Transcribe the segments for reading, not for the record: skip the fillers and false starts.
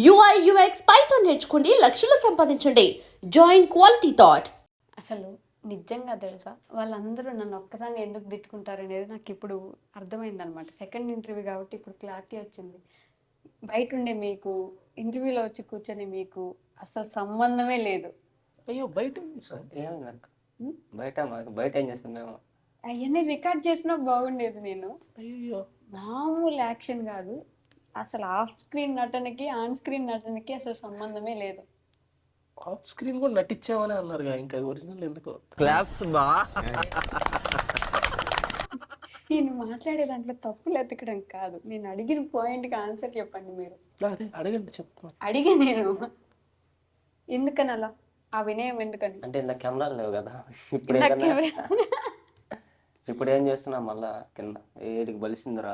UI UX Python నేర్చుకోండి, లక్షలు సంపాదించండి. Join quality thought. అసలు నిజంగా తెలుసా వాళ్ళందరూ నన్ను ఒక్కదాన్ని ఎందుకు తిట్టుకుంటారు అనేది నాకు ఇప్పుడు అర్థమైంది అనమాట. సెకండ్ ఇంటర్వ్యూ కాబట్టి ఇప్పుడు క్లారిటీ వచ్చింది. బయట ఉండే మీకు ఇంటర్వ్యూలో వచ్చి కూర్చొని మీకు అసలు సంబంధమే లేదు. అయ్యో బయట సార్ బయట ఏం చేస్తాం మేము? అవన్నీ రికార్డ్ చేసినా బాగుండేది. నేను అయ్యో మామూలు యాక్షన్ కాదు, అసలు ఆఫ్ స్క్రీన్ నటనకి ఆన్ స్క్రీన్ నటనకి అసలు సంబంధమే లేదు. ఆఫ్ స్క్రీన్ కూడా నటించామని అన్నారుగా, ఇంకా ఒరిజినల్ ఎందుకో. క్లాప్స్ బా. నేను మాట్లాడే దాంట్లో తప్పులు ఎతకడం కాదు, నేను అడిగిన పాయింట్కి ఆన్సర్ చెప్పండి మీరు. అదే అడగండి చెప్తాను. అడిగా నేను ఎందుకని అలా ఆ వినయం ఎందుకని అంటే ఇంత కెమెరాలు లేవు కదా ఇందాక కెమెరా ఇప్పుడు ఏం చేస్తున్నా మళ్ళా కింద ఏడికి బలిసిందిరా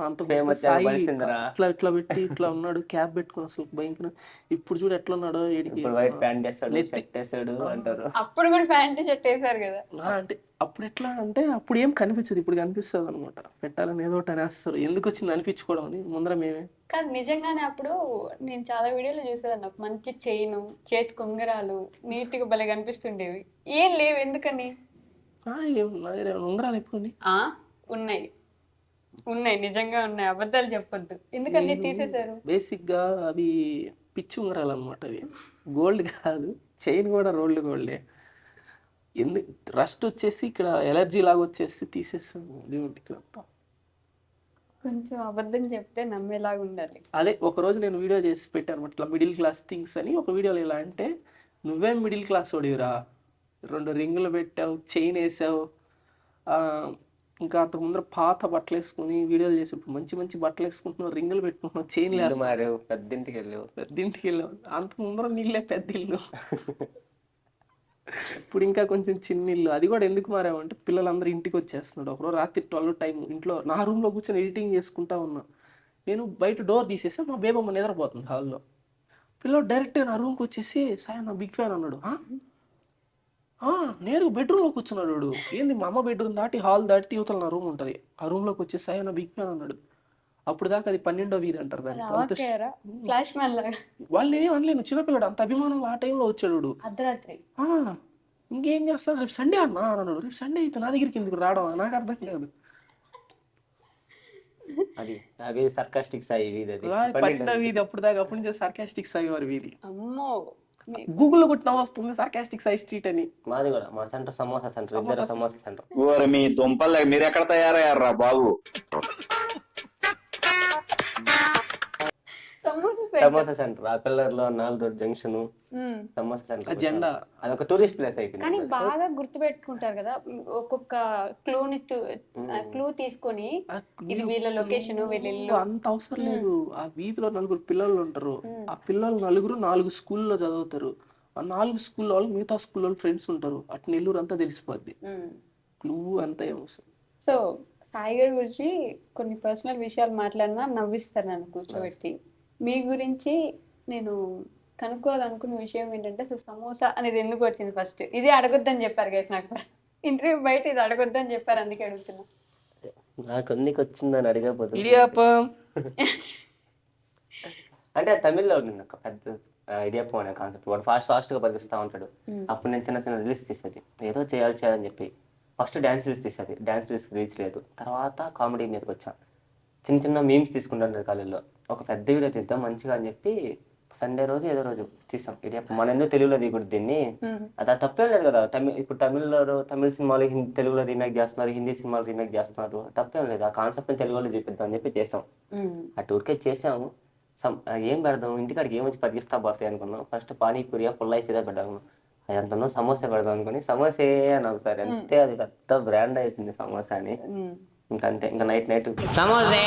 అంత ఫేమస్ సాయి బలిసిందిరా. ఇట్లా పెట్టి ఇట్లా ఉన్నాడు, క్యాప్ పెట్టుకుని అసలు భయంకర. ఇప్పుడు చూడు ఎట్లా ఉన్నాడో ఏడికి. ఇప్పుడు వైట్ ప్యాంట్ వేస్తాడు, షర్ట్ వేస్తాడు అంటారు. అప్పుడు కూడా ప్యాంట్ షర్ట్ వేసారు కదా. అంటే అప్పుడు ఎట్లా అంటే అప్పుడు ఏం కనిపించదు, ఇప్పుడు కనిపిస్తుంది అనమాట. పెట్టాలని ఏదో ఒకటి అనేస్తారు, ఎందుకు వచ్చింది అనిపించుకోవడం అని ముందర మేమే. కాదు నిజంగానే అప్పుడు నేను చాలా వీడియోలు చూసేదాన్ని. ఒక మంచి చైను, చేతి కొంగరాలు నీట్గా భలే కనిపిస్తుండేవి. ఏం లేవు ఎందుకని? ఉంగరాలు ఎప్పుడు ఉన్నాయి ఉన్నాయి నిజంగా ఉన్నాయి, అబద్ధాలు చెప్పొద్దు. ఎందుకని తీసేశారు? బేసిక్ గా అవి పిచ్చి ఉంగరాలు అనమాట. అవి గోల్డ్ కాదు, చైన్ కూడా రోల్డ్ గోల్డే. ఎందుకు రస్ట్ వచ్చేసి ఇక్కడ ఎలర్జీ లాగా వచ్చేసి తీసేస్తాను. ఇక్కడ కొంచెం అబద్ధం చెప్తే నమ్మేలాగా ఉండాలి. అదే ఒక రోజు నేను వీడియో చేసి పెట్టాను అనమాట, ఇట్లా మిడిల్ క్లాస్ థింగ్స్ అని. ఒక వీడియోలో ఎలా అంటే, నువ్వేం మిడిల్ క్లాస్ ఓడివిరా, 2 రింగులు పెట్టావు, చైన్ వేసావు, ఇంకా అంతకు ముందర పాత బట్టలు వేసుకుని వీడియోలు చేసేప్పుడు మంచి మంచి బట్టలు వేసుకుంటున్నావు, రింగులు పెట్టుకుంటున్నావు, చైన్లు వేస్తావు, పెద్దింటికి వెళ్ళావు. అంతకు ముందర నీళ్ళే పెద్ద ఇల్లు. ఇప్పుడు ఇంకా కొంచెం చిన్న ఇల్లు. అది కూడా ఎందుకు మారామంటే పిల్లలందరూ ఇంటికి వచ్చేస్తున్నాడు. ఒకరోజు రాత్రి 12 టైం ఇంట్లో నా రూమ్లో కూర్చొని ఎడిటింగ్ చేసుకుంటా ఉన్నా. నేను బయట డోర్ తీసేసా, మా బేబమ్మ నిద్రపోతుంది హాల్లో. పిల్లలు డైరెక్ట్గా నా రూమ్కి వచ్చేసి, సాయి నా బిగ్ ఫ్యాన్ అన్నాడు. నేరుగా బెడ్రూమ్లో కూర్చున్నాడు వాడు. ఏంది మా అమ్మ బెడ్రూమ్ దాటి హాల్ దాటి యువతల నా రూమ్ ఉంటుంది, ఆ రూమ్లోకి వచ్చేసి సాయి నా బిగ్ ఫ్యాన్ అన్నాడు. అప్పుడు దాకా అది 12వ వీధి అంటారు దాన్ని. వాళ్ళు ఏమీ అనలేను, చిన్నపిల్లడు అంత అభిమానంలో ఆ టైంలో వచ్చాడు. అర్ధరాత్రి ఇంకేం చేస్తాడు, రేపు సండే అన్నా అన్నాడు. రేపు సండే అయితే నా దగ్గరికి ఎందుకు రావడం, నాకు అర్థం లేదు. అది సర్కాస్టిక్ సాయి వీధి. 12వ వీధి అప్పుడు దాకా, అప్పటి నుంచి సర్కాస్టిక్ సాయి వారి వీధి. అమ్మో, గూగుల్లో కొట్టిన వస్తుంది సర్కాస్టిక్ సాయి స్ట్రీట్ అని. మాది కూడా, మా సెంటర్ సమోసా సెంటర్, ఇద్దరు సమోసా సెంటర్. మీ దుంపలు మీరు ఎక్కడ తయారయ్యారా బాబు? సమోసా సెంటర్, ఆ పిల్లర్ లో 4 రోడ్ జంక్షన్ సమోసా సెంటర్ జెండా. అదొక టూరిస్ట్ ప్లేస్ అయిపోయింది. కానీ బాగా గుర్తు పెట్టుకుంటారు కదా, ఒక్కొక్క క్లూ తీసుకొని ఇది వీళ్ళ లొకేషన్, వీళ్ళ ఇల్లు. అంత అవసరం లేదు. ఆ వీధిలో 4 పిల్లలు ఉంటారు. ఆ పిల్లలు 4 స్కూల్లో చదువుతారు. ఆ 4 స్కూల్లో వాళ్ళు మిగతా స్కూల్లో ఫ్రెండ్స్ ఉంటారు. అటు నెల్లూరు అంతా తెలిసిపోద్ది. క్లూ అంతా ఏమవసరం. సో సాయి గారి గురించి కొన్ని పర్సనల్ విషయాలు మాట్లాడినా నవ్విస్తారు నన్ను కూర్చోబెట్టి. మీ గురించి నేను కనుక్కోవాలనుకున్న విషయం ఏంటంటే, అసలు సమోసా అనేది ఎందుకు వచ్చింది ఫస్ట్? ఇది అడగొద్దని చెప్పారు కదా నాకు ఇంటర్వ్యూ బయట, ఇది అడగొద్దని చెప్పారు, అందుకే అడుగుతున్నా. నాకు ఎందుకు వచ్చిందని అడిగకపోతే ఇడియాపం అంటే తమిళ్లో ఒక పెద్ద ఇడియాపం అనే కాన్సెప్ట్. వాడు ఫాస్ట్గా బతికిస్తూ ఉంటాడు. అప్పుడు నేను చిన్న రిలీజ్ తీసేది, ఏదో చేయాలని చెప్పి. ఫస్ట్ డ్యాన్స్ రీల్స్ తీసేది, డ్యాన్స్ రీల్స్ రీచ్ లేదు. తర్వాత కామెడీ మీదకి వచ్చాను. చిన్న మీమ్స్ తీసుకుంటాను కాలేజీలో. ఒక పెద్ద వీడియో తీద్దాం మంచిగా అని చెప్పి సండే రోజు ఏదో రోజు తీసాం ఇడియాపం. మన ఎందుకు తెలుగులో దిగుడు దీన్ని, అది తప్పేం లేదు కదా. ఇప్పుడు తమిళ సినిమాలు తెలుగులో రీమేక్ చేస్తున్నారు, హిందీ సినిమాలు రీమేక్ చేస్తున్నారు, తప్పేం లేదు. ఆ కాన్సెప్ట్ని తెలుగులో చూపిద్దాం అని చెప్పి చేసాం. ఆ టూర్కే చేసాము. ఏం పెడదాం, ఇంటికాడికి ఏమొచ్చి బతికిస్తా పోతాయి అనుకున్నాం. ఫస్ట్ పానీపూరియా పుల్లా ఇచ్చేదే పెడదాము. అదంతా సమోసా పెడదాం అనుకుని సమోసే అని ఒకసారి అంతే, అది పెద్ద బ్రాండ్ అవుతుంది సమోసా అని. ఇంకంతే, ఇంకా నైట్ సమోసే.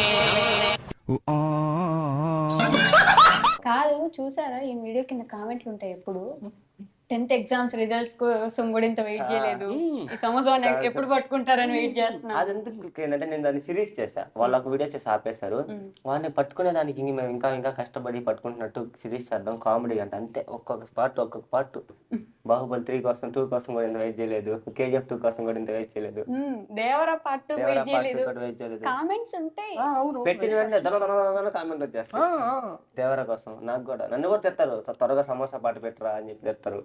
కాదు, చూసారా ఈ వీడియో కింద కామెంట్లు ఉంటాయి ఎప్పుడు, 10th ఎగ్జామ్స్ రిజల్ట్స్ కోసం కూడా ఇంత వెయిట్ చేయలేదు, ఈ సమోసా ఎప్పుడు పట్టుకుంటారని వెయిట్ చేస్తున్నా. అది ఎందుకు ఏంటంటే, నేను దాన్ని సిరీస్ చేసా, వాళ్ళు ఒక వీడియో చేసి ఆపేశారు. వాళ్ళని పట్టుకునే దానికి మేము ఇంకా కష్టపడి పట్టుకుంటున్నట్టు సిరీస్ చేద్దాం కామెడీ అంటే. అంతే, ఒక్కొక్క పార్ట్ బాహుబలి 3 కోసం 2 కోసం కూడా ఇంత వెయిట్ చేయలేదు, KGF 2 కోసం కూడా ఇంత వెయిట్ చేయలేదు, Devara part 2 Devara wait part 2 చేయలేదు. కూడా వెయిట్ చేయలేదు. కామెంట్స్ ఉంటాయి. అవును పెట్టిన వెంటనే దన కామెంట్ వచ్చేస్తాయి దేవరా కోసం. నాకు కూడా నన్ను కూడా తెస్తారు, త్వరగా సమోసా పాట పెట్టరా అని చెప్పి తెస్తారు.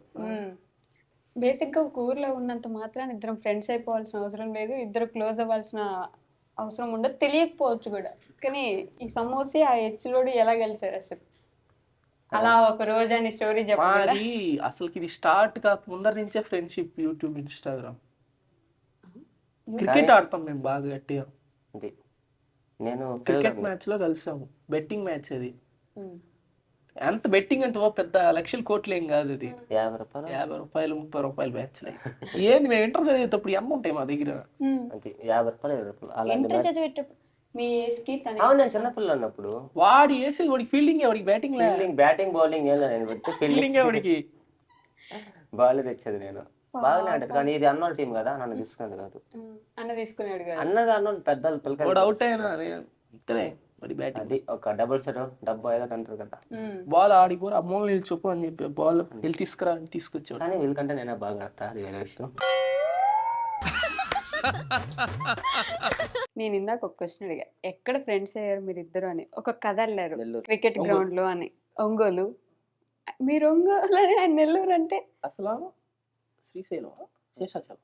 బేసిక్ గా ఒక ఊర్లో ఉన్నంత మాత్రాన ఇద్దరం ఫ్రెండ్స్ అయిపోవాల్సిన అవసరం లేదు, ఇద్దరు క్లోజ్ అవ్వాల్సిన అవసరం ఉండదు, తెలియకపోవచ్చు కూడా. కానీ ఈ సమోసే ఆ హెచ్లోడు ఎలా గెలిచారు అసలు? అలా ఒక రోజు అని స్టోరీ చెప్పాలి. మాది అసలుకి ఇది స్టార్ట్ కాక ముందర నుంచే ఫ్రెండ్షిప్, యూట్యూబ్, ఇన్స్టాగ్రామ్. క్రికెట్ ఆడతాం మేము బాగా గట్టిగా. అది నేను క్రికెట్ మ్యాచ్ లో కలిసాము, బెట్టింగ్ మ్యాచ్ అది. ఎంత బెట్టింగ్ అంటే పెద్ద లక్షల కోట్లు ఏం కాదు అది, 50 రూపాయలు 50 రూపాయలు 30 రూపాయలు మ్యాచ్. ఏంది మేము ఇంటర్ చదివేటప్పుడు ఎమ్మ ఉంటాయి మా దగ్గర. అది 50 రూపాయలు 20 రూపాయలు అలాంటి ఇంటర్ చదివేటప్పుడు మీ ఏజ్ కి అవును. నేను చిన్నపిల్లలు ఉన్నప్పుడు వాడి వేసి వాడికి ఫీల్డింగ్, వాడికి బ్యాటింగ్, బ్యాటింగ్ బౌలింగ్ ఏం లేదు, ఫీల్డింగ్ ఫీల్డింగ్ వాడికి. బాల్ తెచ్చేది నేను. బాగానే ఆడేది, కానీ ఇది అన్నోళ్ళ టీం కదా, నన్ను తీసుకునేది కాదు. అన్న తీసుకున్నాడు కదా. అన్నది అన్నోళ్ళు పెద్దలు వాడు పిల్లలు. అవుట్ అయినా అంతనే వాడి బ్యాటింగ్. అది ఒక డబుల్ సెట్, డబ్బు ఏదో అంటారు కదా. బాల్ ఆడిపోరు, అమ్మోళ్ళు నిల్చోపు అని చెప్పి బాల్ వెళ్ళి తీసుకురా అని తీసుకొచ్చాడు. కానీ వీళ్ళకంటే నేనే బాగా ఆడతా, అది వేరే విషయం. నేను ఇందాక ఒక క్వశ్చన్ అడిగా, ఎక్కడ ఫ్రెండ్స్ అయ్యారు మీరు ఇద్దరు అని. ఒక కథ వెళ్ళారు నెల్లూరు. క్రికెట్ గ్రౌండ్ లో అని. ఒంగోలు, మీరు ఒంగోలు అని ఆయన నెల్లూరు అంటే అసలు శ్రీశైలం, శేషాచలం,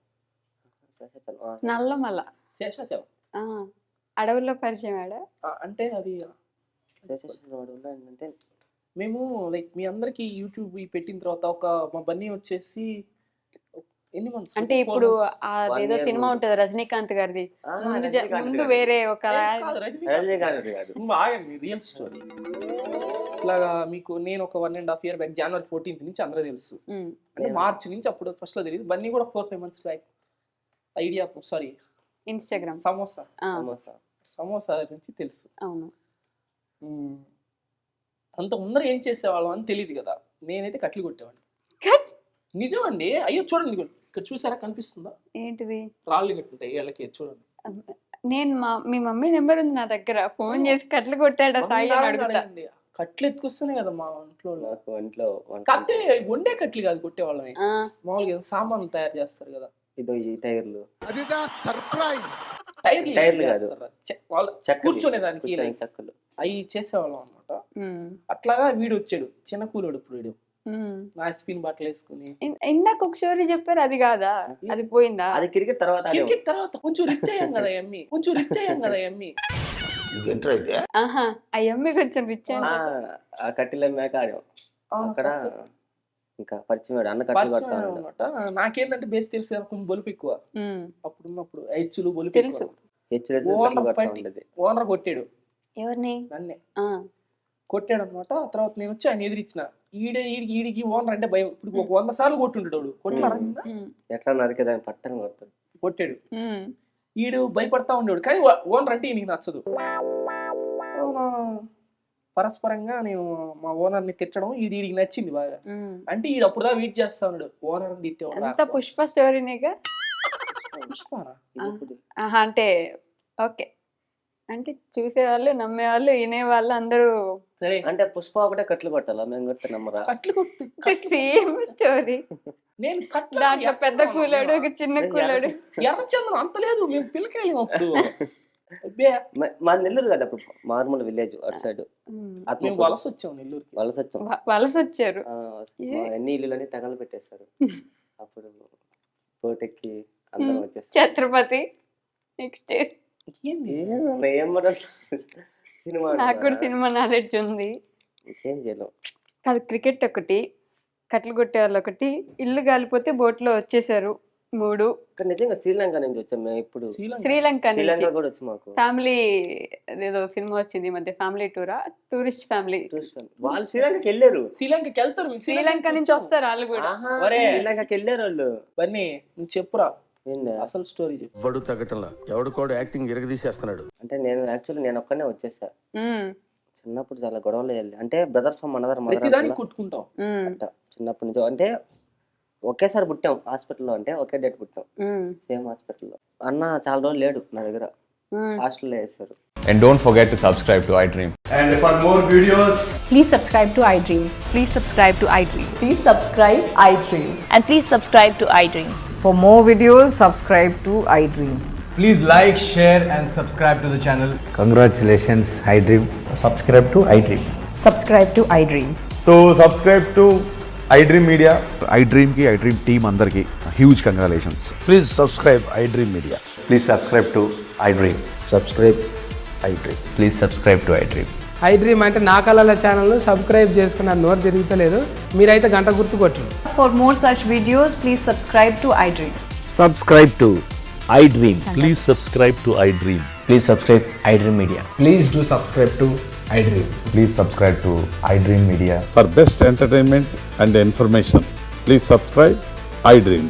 నల్లమల్ల, శేషాచలం అడవుల్లో పరిచయం ఆడ. అంటే అది ఏంటంటే మేము లైక్ మీ అందరికి యూట్యూబ్ పెట్టిన తర్వాత ఒక మా బన్నీ వచ్చేసి ఎన్ని మంత్స్ అంటే ఇప్పుడు అదేదో సినిమా ఉంటది రజనీకాంత్ గారిది, ముందు వేరే ఒక రజనీకాంత్ కాదు. ఆగండి, రియల్ స్టోరీ. ఇట్లాగా మీకు నేను ఒక 1.5 year బ్యాక్, January 14th నుంచి అందరూ తెలుసు. అంటే మార్చ్ నుంచి, అప్పుడు ఫస్ట్ లో తెలియదు. బన్నీ కూడా 4-5 months back idea, sorry Instagram samosa samosa నుంచి తెలుసు. అవును. అంత ముందర ఏం చేసేవాళ్ళం అని తెలియదు కదా. నేనైతే కట్లు కొట్టేవాడిని. నిజం అండి. అయ్యో చూడండి, ఇక్కడ చూసారా, కనిపిస్తుందా? ఏంటిది? రాళ్ళు కట్టుంటాయి వీళ్ళకి, చూడండి. నేను మీ మమ్మీ నెంబర్ ఉంది నా దగ్గర, ఫోన్ చేసి కట్లు కొట్టాడా సాయి అని అడుగుతా. కట్లు ఎత్తుకొస్తేనే కదా మా ఇంట్లో. నాకు ఇంట్లో కట్టే వండే కట్లు కాదు కొట్టేవాళ్ళని, మామూలుగా సామాన్లు తయారు చేస్తారు కదా. ఇదో ఈ టైర్లు, టైర్లు కూర్చొనే దానికి చెక్కలు అవి చేసేవాళ్ళం అనమాట. అట్లాగా వీడు వచ్చాడు, చిన్న కూలోడు. ఇప్పుడు వీడు నా స్పిన్ బట్టలు వేసుకుని. ఇందాక ఒక స్టోరీ చెప్పారు, అది కాదా? అది పోయిందా? అది క్రికెట్ తర్వాత. క్రికెట్ తర్వాత కొంచెం రిచ్ అయ్యాం కదా ఎమ్మి, కొంచెం రిచ్ అయ్యాం కదా ఎమ్మి. ఆహా, ఆ ఎమ్మి కొంచెం రిచ్ అయ్యా. ఆ కట్టిల మేక ఆడాం అక్కడ. ఇంకా పరిచయం అన్న కట్టలు కొడతాను అనమాట. నాకేంటంటే బేస్ తెలుసు కదా, కొంచెం బొలుపు ఎక్కువ. అప్పుడున్నప్పుడు హెచ్చులు బొలుపు తెలుసు. ఓనర్ కొట్టాడు ఎవరిని? నన్నే కొట్టాడు అనమాట. తర్వాత నేను వచ్చి ఆయన ఎదిరించిన. ఈడికి ఓనర్ అంటే భయం. ఇప్పుడు 100 సార్లు కొట్టుంటాడు. ఎట్లా నరికేదాన్ని పట్టని కొట్టాడు. ఈడు భయపడతా ఉండేవాడు, కానీ ఓనర్ అంటే ఈయనకి నచ్చదు. పరస్పరంగా నేను మా ఓనర్ ని తిట్టడం ఈడికి నచ్చింది బాగా. అంటే ఈడు అప్పుడుదా వెయిట్ చేస్తా ఉన్నాడు, ఓనర్ తిట్టేవాడు. పుష్ప స్టోరీనేగా. అంటే ఓకే, అంటే చూసేవాళ్ళు, నమ్మేవాళ్ళు, వినేవాళ్ళు అందరూ. సరే అంటే పుష్ప ఒకటే కట్లు కొట్టాలా, మేము కొట్టే నమ్మరా? కట్లు కొట్టు, సేమ్ స్టోరీ. నేను దాంట్లో పెద్ద కూలాడు, చిన్న కూలాడు. ఎర్రచందనం అంత లేదు, మేము పిల్లకాయలు అప్పుడు. మా నెల్లూరు కదా, అప్పుడు నార్మల్ విలేజ్ అటు సైడ్. వలస వచ్చాము నెల్లూరుకి. వలస వచ్చారు. ఎన్ని ఇల్లులని తగలు పెట్టేస్తారు. అప్పుడు కోటెక్కి అందరం వచ్చేస్తారు. ఛత్రపతి. నెక్స్ట్ సినిమా, నాకు కూడా సినిమా నాలెడ్జ్ ఉంది. ఏం చేయలేం కాదు, క్రికెట్ ఒకటి, కట్లు కొట్టే వాళ్ళు ఒకటి, ఇల్లు కాలిపోతే బోట్ లో వచ్చేసారు 3. నిజంగా శ్రీలంక నుంచి వచ్చాం మేము. ఇప్పుడు శ్రీలంక కూడా వచ్చి మాకు ఫ్యామిలీ ఏదో సినిమా వచ్చింది ఈ మధ్య, ఫ్యామిలీ టూరా, టూరిస్ట్ ఫ్యామిలీ. వాళ్ళు శ్రీలంకకి వెళ్ళారు. శ్రీలంకకి వెళ్తారు, శ్రీలంక నుంచి వస్తారు వాళ్ళు కూడా. శ్రీలంకకి వెళ్ళారు వాళ్ళు. బన్నీ నువ్వు చెప్పురా అసలు స్టోరీ చెప్పు. వడు తగ్గటంలా ఎవడు కూడా యాక్టింగ్ ఇరగదీసేస్తున్నాడు. అంటే నేను ఒక్కనే వచ్చేసా. చిన్నప్పుడు చాలా గొడవలు వెళ్ళి, అంటే బ్రదర్స్ మదర్ కుట్టుకుంటాం చిన్నప్పటి నుంచి. అంటే ఒకేసారి పుట్టాం హాస్పిటల్లో, అంటే ఒకే డేట్ పుట్టాం సేమ్ హాస్పిటల్లో. అన్న చాలా రోజులు లేడు నా దగ్గర, హాస్టల్లో వేస్తారు. And don't forget to subscribe to iDream. And for more videos, Please subscribe to iDream. Please subscribe to iDream. Please subscribe iDream. And please subscribe to iDream. For more videos, subscribe to iDream. please like, share, and subscribe to the channel. Congratulations, iDream. Subscribe to iDream. Subscribe to iDream. So subscribe to iDream Media. iDream ki iDream team andarki huge congratulations. Please subscribe I dream media. Please subscribe to iDream. Subscribe I dream. Please subscribe to iDream. iDream అంటే నా కళల ఛానల్ను subscribe చేసుకున్న నోరు తిరుగుతలేదు, మీరైతే గంట గుర్తు కొట్టండి. For more such videos, please subscribe to iDream. Subscribe to iDream. Please subscribe to I dream. Please subscribe iDream Media. Please do subscribe to iDream. Please subscribe to iDream Media. For best entertainment and information please subscribe I dream.